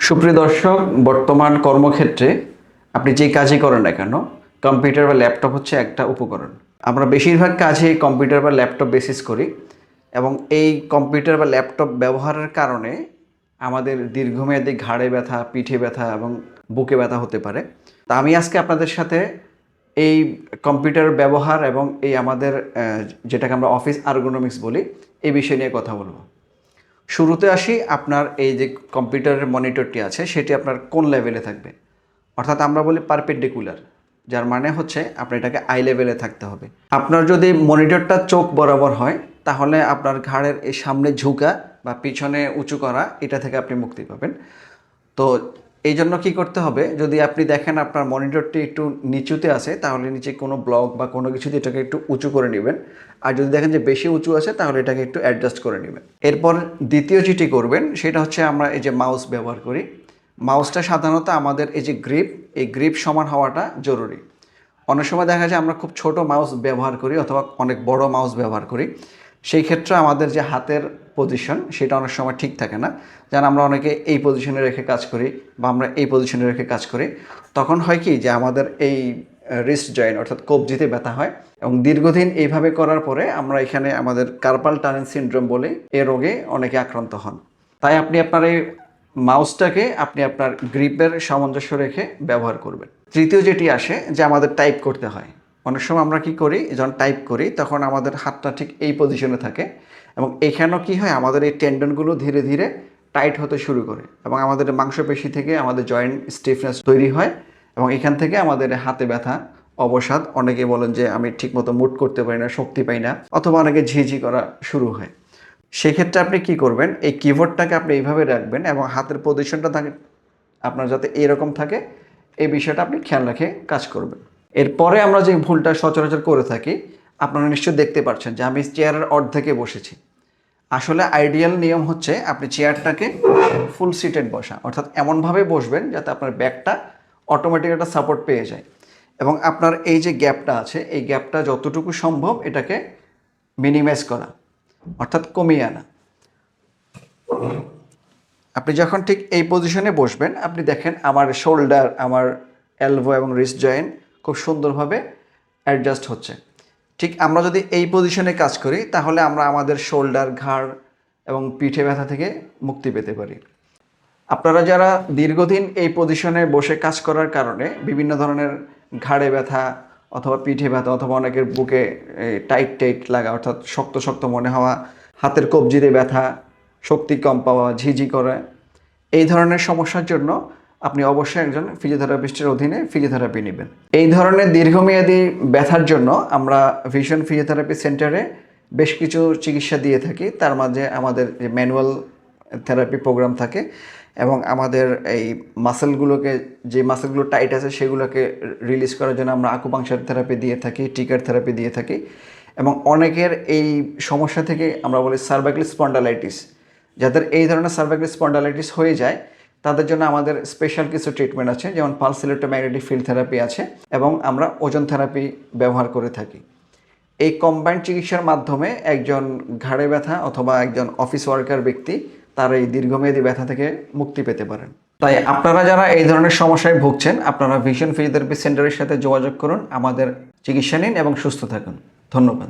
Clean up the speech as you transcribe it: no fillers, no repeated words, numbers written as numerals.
সুপ্রিয় দর্শক, বর্তমান কর্মক্ষেত্রে আপনি যে কাজই করেন না কেন, কম্পিউটার বা ল্যাপটপ হচ্ছে একটা উপকরণ। আমরা বেশিরভাগ কাজে কম্পিউটার বা ল্যাপটপ বেসিস করি এবং এই কম্পিউটার বা ল্যাপটপ ব্যবহারের কারণে আমাদের দীর্ঘমেয়াদী ঘাড়ে ব্যথা, পিঠে ব্যথা এবং বুকে ব্যথা হতে পারে। তা আমি আজকে আপনাদের সাথে এই কম্পিউটার ব্যবহার এবং এই আমাদের যেটাকে আমরা অফিস আর্গোনমিক্স বলি, এই বিষয় নিয়ে কথা বলবো। শুরুতে আসি, আপনার এই যে কম্পিউটারের মনিটরটি আছে সেটি আপনার কোন লেভেলে থাকবে, অর্থাৎ আমরা বলি পারপেন্ডিকুলার, যার মানে হচ্ছে আপনার এটাকে আই লেভেলে থাকতে হবে। আপনার যদি মনিটরটা চোখ বরাবর হয় তাহলে আপনার ঘাড়ের এই সামনে ঝুঁকা বা পিছনে উঁচু করা এটা থেকে আপনি মুক্তি পাবেন। তো এই জন্য কী করতে হবে, যদি আপনি দেখেন আপনার মনিটরটি একটু নিচুতে আছে তাহলে নিচে কোনো ব্লক বা কোনো কিছু দিয়ে এটাকে একটু উঁচু করে নেবেন। আর যদি দেখেন যে বেশি উঁচু আছে তাহলে এটাকে একটু অ্যাডজাস্ট করে নেবেন। এরপর দ্বিতীয় যেটি করবেন সেটা হচ্ছে, আমরা এই যে মাউস ব্যবহার করি, মাউসটা সাধারণত আমাদের এই যে এই গ্রিপ সমান হওয়াটা জরুরি। অনেক সময় দেখা যায় আমরা খুব ছোট মাউস ব্যবহার করি অথবা অনেক বড় মাউস ব্যবহার করি, সেই ক্ষেত্রে আমাদের যে হাতের পজিশন সেটা অনেক সময় ঠিক থাকে না। যেন আমরা অনেকে এই পজিশনে রেখে কাজ করি বা আমরা এই পজিশনে রেখে কাজ করি, তখন হয় কি যে আমাদের এই রিস্ট জয়েন্ট অর্থাৎ কবজিতে ব্যথা হয় এবং দীর্ঘদিন এইভাবে করার পরে আমরা এখানে আমাদের কার্পাল টানেল সিনড্রোম বলে এ রোগে অনেকে আক্রান্ত হন। তাই আপনি আপনার এই মাউসটাকে আপনি আপনার গ্রিপের সামঞ্জস্য রেখে ব্যবহার করবেন। তৃতীয় যেটি আসে যে আমাদের টাইপ করতে হয়। অনেক সময় আমরা কি করি, যখন টাইপ করি তখন আমাদের হাতটা ঠিক এই পজিশনে থাকে এবং এখানেও কি হয়, আমাদের এই টেন্ডনগুলো ধীরে ধীরে টাইট হতে শুরু করে এবং আমাদের মাংসপেশি থেকে আমাদের জয়েন্ট স্টিফনেস তৈরি হয় এবং এখান থেকে আমাদের হাতে ব্যথা, অবসাদ, অনেকে বলেন যে আমি ঠিকমতো মুভ করতে পারি না, শক্তি পাই না, অথবা অনেকে ঝিঝি করা শুরু হয়। সেক্ষেত্রে আপনি কি করবেন, এই কিবোর্ডটাকে আপনি এইভাবে রাখবেন এবং হাতের পজিশনটা থাকে আপনার যাতে এরকম থাকে, এই বিষয়টা আপনি খেয়াল রেখে কাজ করবেন। এরপরে আমরা যে ভুলটা সচরাচর করে থাকি, আপনারা নিশ্চয়ই দেখতে পাচ্ছেন যে আমি চেয়ারের অর্ধেকে বসেছি। আসলে আইডিয়াল নিয়ম হচ্ছে আপনি চেয়ারটাকে ফুল সিটেড বসা, অর্থাৎ এমনভাবে বসবেন যাতে আপনার ব্যাকটা অটোমেটিক একটা সাপোর্ট পেয়ে যায় এবং আপনার এই যে গ্যাপটা আছে এই গ্যাপটা যতটুকু সম্ভব এটাকে মিনিমাইজ করা, অর্থাৎ কমিয়ে আনা। আপনি যখন ঠিক এই পজিশনে বসবেন, আপনি দেখেন আমার শোল্ডার, আমার এলবো এবং রিস্ট জয়েন্ট খুব সুন্দরভাবে অ্যাডজাস্ট হচ্ছে। ঠিক আমরা যদি এই পজিশনে কাজ করি তাহলে আমরা আমাদের শোল্ডার, ঘাড় এবং পিঠে ব্যথা থেকে মুক্তি পেতে পারি। আপনারা যারা দীর্ঘদিন এই পজিশনে বসে কাজ করার কারণে বিভিন্ন ধরনের ঘাড়ে ব্যথা অথবা পিঠে ব্যথা অথবা অনেকের বুকে টাইট টাইট লাগা অর্থাৎ শক্ত শক্ত মনে হওয়া, হাতের কবজিতে ব্যথা, শক্তি কম পাওয়া, ঝিঝি করে, এই ধরনের সমস্যার জন্য আপনি অবশ্যই একজন ফিজিওথেরাপিস্টের অধীনে ফিজিওথেরাপি নেবেন। এই ধরনের দীর্ঘমেয়াদী ব্যথার জন্য আমরা ভিশন ফিজিওথেরাপি সেন্টারে বেশ কিছু চিকিৎসা দিয়ে থাকি। তার মাঝে আমাদের যে ম্যানুয়াল থেরাপি প্রোগ্রাম থাকে এবং আমাদের এই মাসেলগুলোকে, যে মাসেলগুলো টাইট আছে সেগুলোকে রিলিজ করার জন্য আমরা আকুপাংচার থেরাপি দিয়ে থাকি, টিকার থেরাপি দিয়ে থাকি এবং অনেকের এই সমস্যা থেকে আমরা বলি সার্ভাইকাল স্পন্ডালাইটিস, যাদের এই ধরনের সার্ভাইকাল স্পন্ডালাইটিস হয়ে যায় তাদের জন্য আমাদের স্পেশাল কিছু ট্রিটমেন্ট আছে, যেমন পালস ইলেক্ট্রোম্যাগনেটিক ফিল্ড থেরাপি আছে এবং আমরা ওজন থেরাপি ব্যবহার করে থাকি। এই কম্বাইন্ড চিকিৎসার মাধ্যমে একজন ঘাড়ে ব্যথা অথবা একজন অফিস ওয়ার্কার ব্যক্তি তার এই দীর্ঘমেয়াদী ব্যথা থেকে মুক্তি পেতে পারেন। তাই আপনারা যারা এই ধরনের সমস্যায় ভুগছেন, আপনারা ভিশন ফিজিওথেরাপি সেন্টারের সাথে যোগাযোগ করুন, আমাদের চিকিৎসা নিন এবং সুস্থ থাকুন। ধন্যবাদ।